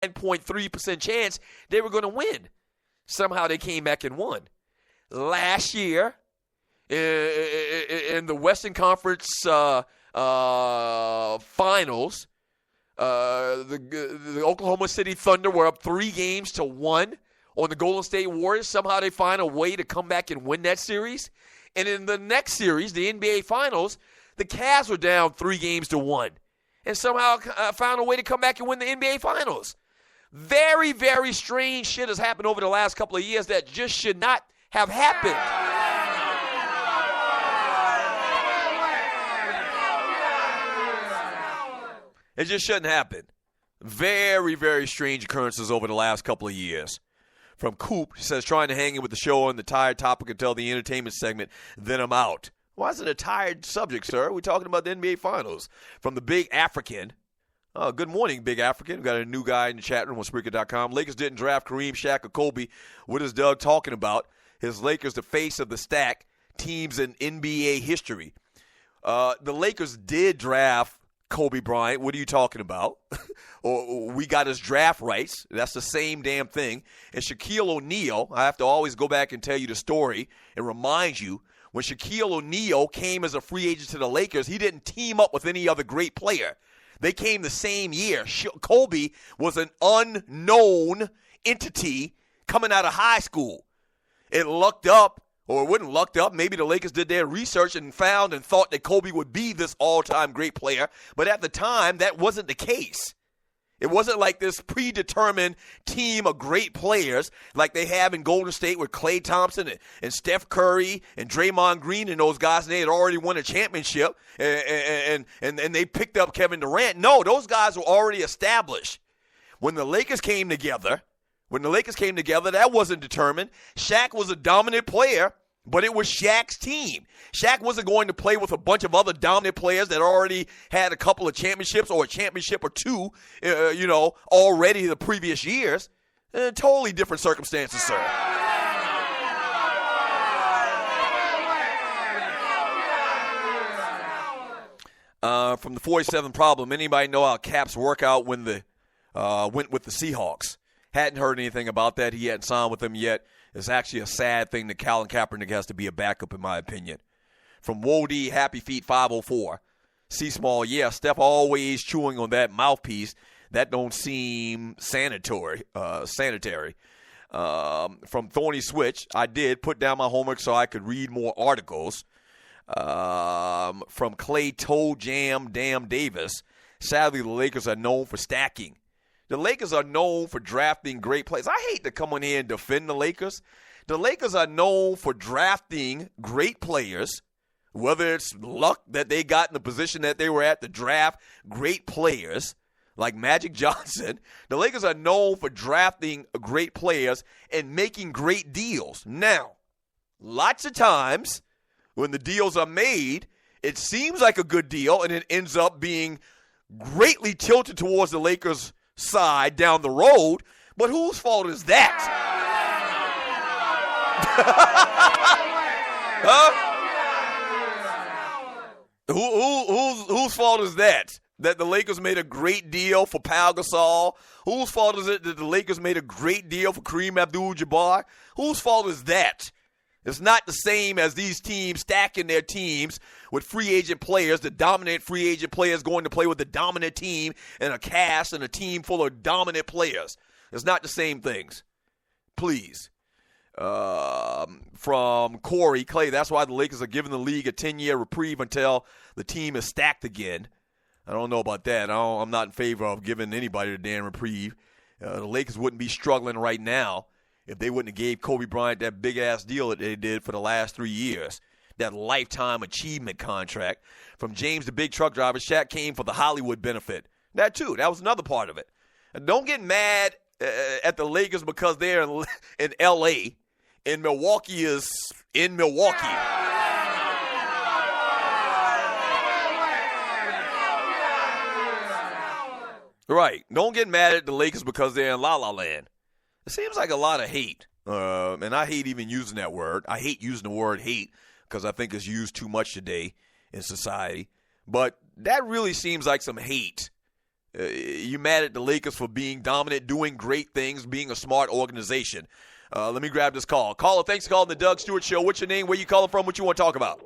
9.3% chance they were going to win. Somehow they came back and won. Last year, in the Western Conference finals, the Oklahoma City Thunder were up 3-1 on the Golden State Warriors. Somehow they find a way to come back and win that series. And in the next series, the NBA Finals, the Cavs were down 3-1 and somehow found a way to come back and win the NBA Finals. Very, very strange shit has happened over the last couple of years that just should not have happened. It just shouldn't happen. Very, very strange occurrences over the last couple of years. From Coop, he says, trying to hang in with the show on the tired topic until the entertainment segment, then I'm out. Why is it a tired subject, sir? We're talking about the NBA Finals. From the Big African. Good morning, Big African. We've got a new guy in the chat room on Spreaker.com. Lakers didn't draft Kareem, Shaq, or Kobe. What is Doug talking about? His Lakers, the face of the stack, teams in NBA history. The Lakers did draft Kobe Bryant. What are you talking about? Or we got his draft rights. That's the same damn thing. And Shaquille O'Neal, I have to always go back and tell you the story and remind you, when Shaquille O'Neal came as a free agent to the Lakers, he didn't team up with any other great player. They came the same year. Kobe was an unknown entity coming out of high school. It lucked up, or it wouldn't lucked up. Maybe the Lakers did their research and found and thought that Kobe would be this all-time great player. But at the time, that wasn't the case. It wasn't like this predetermined team of great players like they have in Golden State with Klay Thompson and Steph Curry and Draymond Green and those guys, and they had already won a championship, and they picked up Kevin Durant. No, those guys were already established. When the Lakers came together, that wasn't determined. Shaq was a dominant player, but it was Shaq's team. Shaq wasn't going to play with a bunch of other dominant players that already had a couple of championships or a championship or two, already the previous years. Totally different circumstances, sir. From the 47 problem, anybody know how Caps work out when went with the Seahawks? Hadn't heard anything about that. He hadn't signed with them yet. It's actually a sad thing that Colin Kaepernick has to be a backup, in my opinion. From Wody, Happy Feet 504. C-Small, yeah, Steph always chewing on that mouthpiece. That don't seem sanitary. From Thorny Switch, I did put down my homework so I could read more articles. From Clay Toe Jam Dam Davis, sadly the Lakers are known for stacking. The Lakers are known for drafting great players. I hate to come on here and defend the Lakers. The Lakers are known for drafting great players, whether it's luck that they got in the position that they were at to draft great players like Magic Johnson. The Lakers are known for drafting great players and making great deals. Now, lots of times when the deals are made, it seems like a good deal and it ends up being greatly tilted towards the Lakers' side down the road, but whose fault is that? Huh? Whose fault is that? That the Lakers made a great deal for Pau Gasol? Whose fault is it that the Lakers made a great deal for Kareem Abdul-Jabbar? Whose fault is that? It's not the same as these teams stacking their teams with free agent players, the dominant free agent players going to play with the dominant team and a cast and a team full of dominant players. It's not the same things. Please. From Corey Clay, that's why the Lakers are giving the league a 10-year reprieve until the team is stacked again. I don't know about that. I'm not in favor of giving anybody a damn reprieve. The Lakers wouldn't be struggling right now if they wouldn't have gave Kobe Bryant that big-ass deal that they did for the last 3 years, that lifetime achievement contract. From James the Big Truck Driver, Shaq came for the Hollywood benefit. That, too. That was another part of it. And don't get mad at the Lakers because they're in L.A. and Milwaukee is in Milwaukee. Right. Don't get mad at the Lakers because they're in La La Land. It seems like a lot of hate, and I hate even using that word. I hate using the word hate because I think it's used too much today in society. But that really seems like some hate You mad at the Lakers for being dominant, doing great things, being a smart organization. Let me grab this call. Caller, thanks for calling the Doug Stewart Show. What's your name? Where you calling from? What you want to talk about?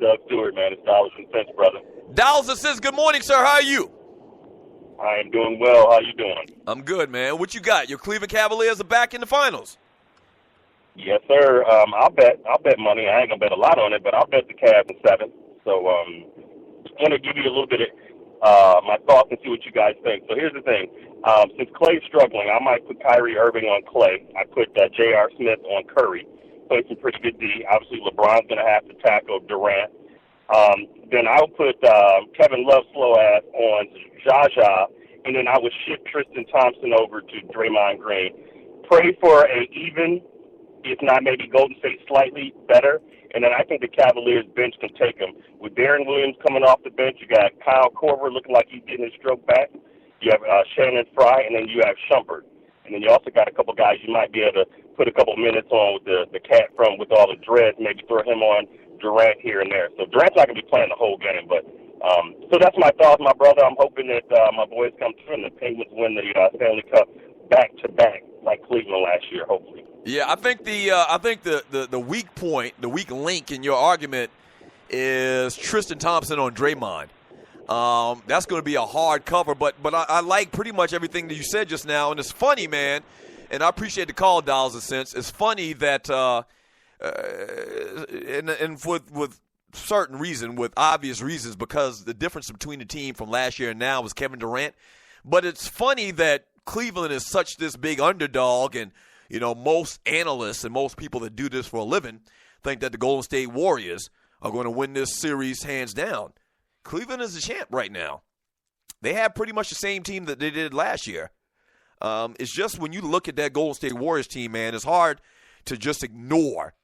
Doug Stewart, man. It's Dollars and Cents, brother. Dollars and Cents, good morning, sir. How are you? I am doing well. How you doing? I'm good, man. What you got? Your Cleveland Cavaliers are back in the finals. Yes, sir. I'll bet money. I ain't gonna bet a lot on it, but I'll bet the Cavs in 7. So I want to give you a little bit of my thoughts and see what you guys think. So here's the thing. Since Clay's struggling, I might put Kyrie Irving on Clay. I put J.R. Smith on Curry. Play some pretty good D. Obviously, LeBron's going to have to tackle Durant. Then I'll put Kevin Love's slow ass on Jaja, and then I would ship Tristan Thompson over to Draymond Green. Pray for a even, if not maybe Golden State slightly better, and then I think the Cavaliers bench can take them. With Darren Williams coming off the bench, you got Kyle Korver looking like he's getting his stroke back. You have Shannon Fry, and then you have Shumpert. And then you also got a couple guys you might be able to put a couple minutes on with the cat from with all the dreads, maybe throw him on Durant here and there. So Durant's not going to be playing the whole game, but so that's my thoughts, my brother. I'm hoping that my boys come through and the Penguins win the Stanley Cup back-to-back like Cleveland last year, hopefully. Yeah, I think the weak point, the weak link in your argument is Tristan Thompson on Draymond. That's going to be a hard cover, but I like pretty much everything that you said just now, and it's funny, man, and I appreciate the call, Dollars and Cents. It's funny that and with certain reason, with obvious reasons, because the difference between the team from last year and now was Kevin Durant. But it's funny that Cleveland is such this big underdog, and most analysts and most people that do this for a living think that the Golden State Warriors are going to win this series hands down. Cleveland is the champ right now. They have pretty much the same team that they did last year. It's just when you look at that Golden State Warriors team, man, it's hard to just ignore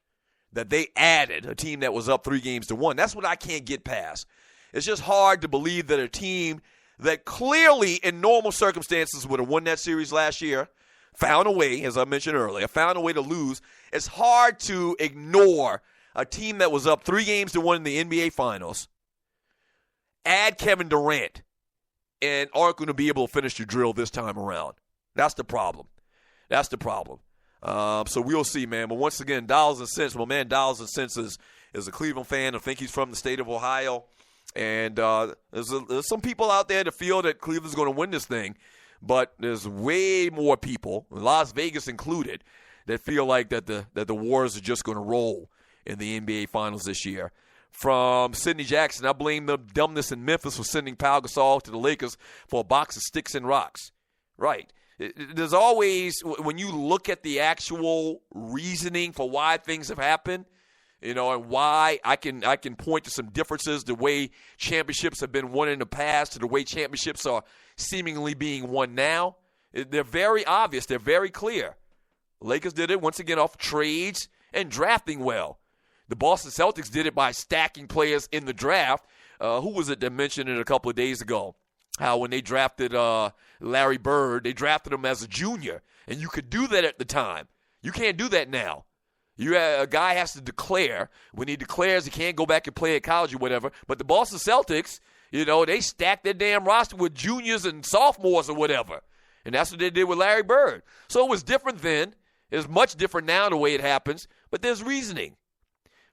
that they added a team that was up 3-1. That's what I can't get past. It's just hard to believe that a team that clearly in normal circumstances would have won that series last year found a way, as I mentioned earlier, found a way to lose. It's hard to ignore a team that was up 3-1 in the NBA Finals, add Kevin Durant, and aren't going to be able to finish the drill this time around. That's the problem. So we'll see, man. But once again, Dollars and Cents. My man Dollars and Cents is a Cleveland fan. I think he's from the state of Ohio. And there's some people out there that feel that Cleveland's going to win this thing. But there's way more people, Las Vegas included, that feel like that the Warriors are just going to roll in the NBA Finals this year. From Sidney Jackson, I blame the dumbness in Memphis for sending Pau Gasol to the Lakers for a box of sticks and rocks. Right. There's always, when you look at the actual reasoning for why things have happened, and why I can point to some differences, the way championships have been won in the past to the way championships are seemingly being won now. They're very obvious. They're very clear. The Lakers did it, once again, off trades and drafting well. The Boston Celtics did it by stacking players in the draft. Who was it that mentioned it a couple of days ago? How when they drafted Larry Bird, they drafted him as a junior. And you could do that at the time. You can't do that now. A guy has to declare. When he declares, he can't go back and play at college or whatever. But the Boston Celtics, they stacked their damn roster with juniors and sophomores or whatever. And that's what they did with Larry Bird. So it was different then. It's much different now the way it happens. But there's reasoning.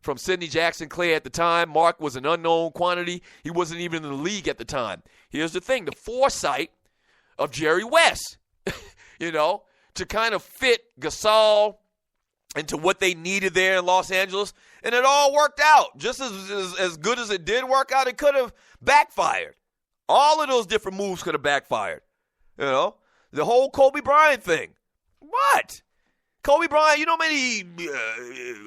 From Sidney Jackson Clay at the time, Mark was an unknown quantity. He wasn't even in the league at the time. Here's the thing, the foresight of Jerry West, to kind of fit Gasol into what they needed there in Los Angeles, and it all worked out. Just as good as it did work out, it could have backfired. All of those different moves could have backfired. The whole Kobe Bryant thing. What? Kobe Bryant, you know how many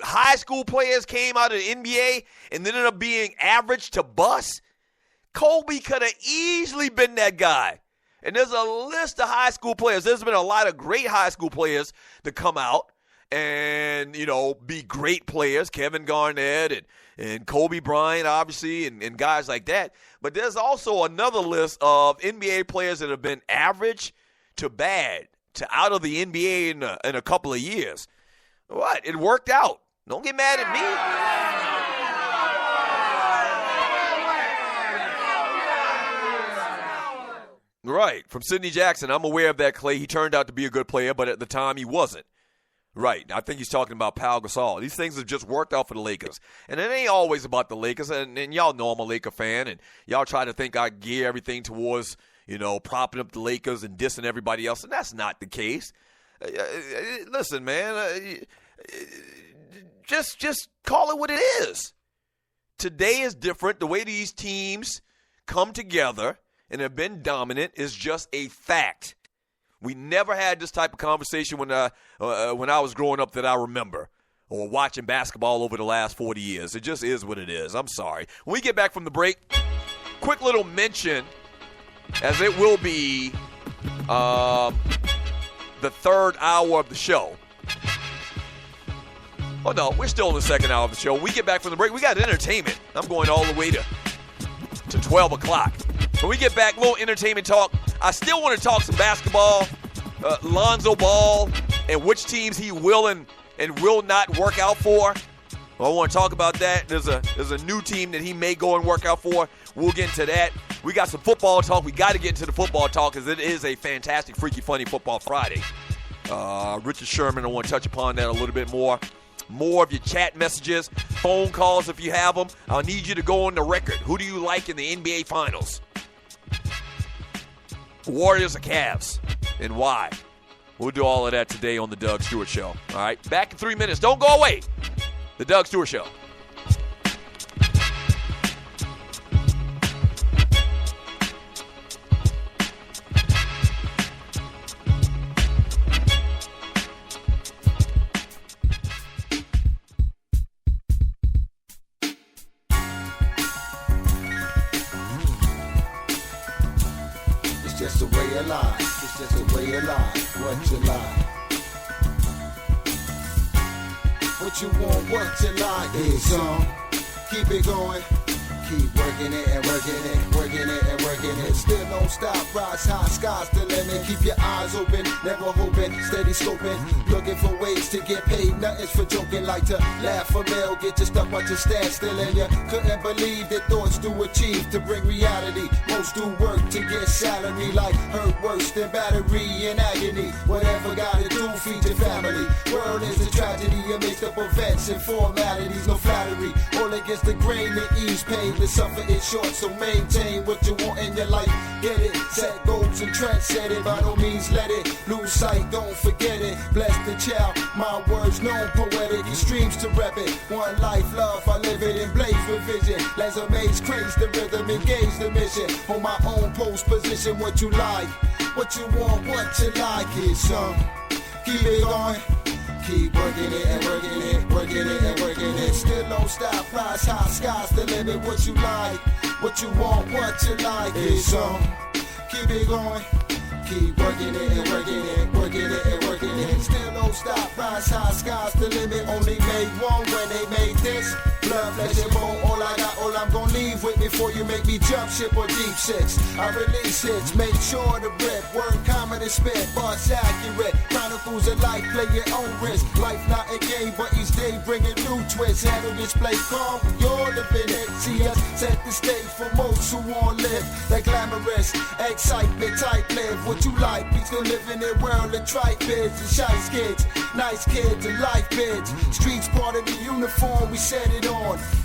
high school players came out of the NBA and ended up being average to bust? Kobe could have easily been that guy. And there's a list of high school players. There's been a lot of great high school players that come out and, be great players. Kevin Garnett and Kobe Bryant, obviously, and guys like that. But there's also another list of NBA players that have been average to bad, to out of the NBA in a couple of years. What? It worked out. Don't get mad at me. Right, from Sidney Jackson. I'm aware of that, Clay. He turned out to be a good player, but at the time he wasn't. Right, I think he's talking about Pau Gasol. These things have just worked out for the Lakers. And it ain't always about the Lakers, and y'all know I'm a Laker fan, and y'all try to think I gear everything towards, propping up the Lakers and dissing everybody else, and that's not the case. Listen, man, just call it what it is. Today is different. The way these teams come together and have been dominant is just a fact. We never had this type of conversation when I was growing up that I remember, or watching basketball over the last 40 years. It just is what it is. I'm sorry. When we get back from the break, quick little mention, as it will be the third hour of the show. Oh, no, we're still in the second hour of the show. When we get back from the break, we got entertainment. I'm going all the way to 12 o'clock. When we get back, little entertainment talk. I still want to talk some basketball, Lonzo Ball, and which teams he will and will not work out for. I want to talk about that. There's a new team that he may go and work out for. We'll get into that. We got some football talk. We got to get into the football talk because it is a fantastic, freaky, funny Football Friday. Richard Sherman, I want to touch upon that a little bit more. More of your chat messages, phone calls if you have them. I'll need you to go on the record. Who do you like in the NBA Finals? Warriors or Cavs, and why? We'll do all of that today on the Doug Stewart Show. All right, back in 3 minutes. Don't go away. The Doug Stewart Show. Just the way of life, it's just the way of life, what you like. What you want, what you like, it's on. Keep it going, keep working it and working it, working it and working it. Still don't stop, rise high, sky's the limit. Keep your eyes open, never hoping, steady scoping. Looking for ways to get paid, nothing's for joking. Like to laugh or mail, get your stuff, but you stand still and you couldn't believe that thoughts do achieve to bring reality. Most do work to get salary, like hurt worse than battery and agony. Whatever gotta do, feed your family. World is a tragedy, a mixed up events and formalities, no flattery. All against the grain, the ease pain, the suffer is short, so maintain what you want in your life. Get it, set goals and trends, set it. By no means let it lose sight, don't forget it. Bless the child, my words known poetic, extremes to rep it. One life, love, I live it and blaze with vision. Laser maze, craze the rhythm, engage the mission. On my own post position, what you like, what you want, what you like is some. Keep it going. Keep working it and working it, working it and working it. Still don't stop, rise high, sky's the limit. What you like, what you want, what you like is some. Keep it going. Keep working it and working it, working it and working it. Still don't stop, rise high, sky's the limit. Only made one when they made this. Blood, flesh and bone, all I got, all I'm gonna leave with before you make me jump ship or deep six. I release hits, make sure the rip, word common and spit, bust accurate. Chronicles of life, play your own risk. Life not a game, but each day bring a new twist. Handle this play calm, you're living it. See us set the stage for most who won't live. That glamorous excitement type live. What you like, we still live in a world of tripe bids and shice kids. Nice kids and life bids. Streets part of the uniform, we set it on.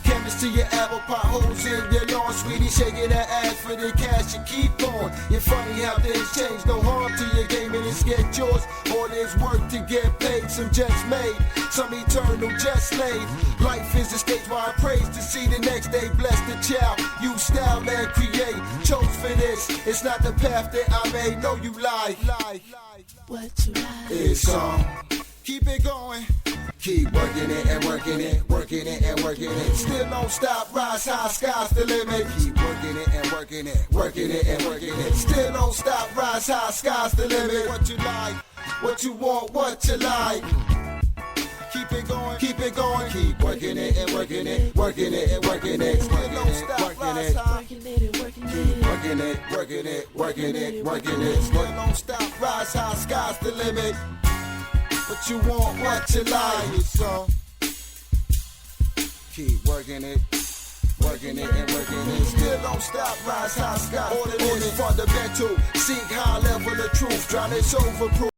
Chemist to your apple pot, holes in your lawn. Sweetie shaking that ass for the cash you keep on. You're funny how things change, no harm to your game and it's get yours. All this work to get paid, some just made, some eternal just slave. Life is a stage where I praise to see the next day. Bless the child, you style and create. Chose for this, it's not the path that I made. No, you lie. What you like? It's on. Keep it going. Keep working it and working it, working it and working it. Still don't stop, rise high, sky's the limit. Keep working it and working it, working it and working it. Still don't stop, rise high, sky's the limit. What you like, what you want, what you like. Keep it going, keep it going. Keep working it and working it, working it and working it. Still don't stop, rise high. Working it and working Keep it. working it, working it, working it, working it. Still don't stop, rise high, sky's the limit. What you want, what you like, so keep working it, working working it and working it. Still don't stop, rise high, sky. All it is fundamental. Seek high level of truth. Try to overproof.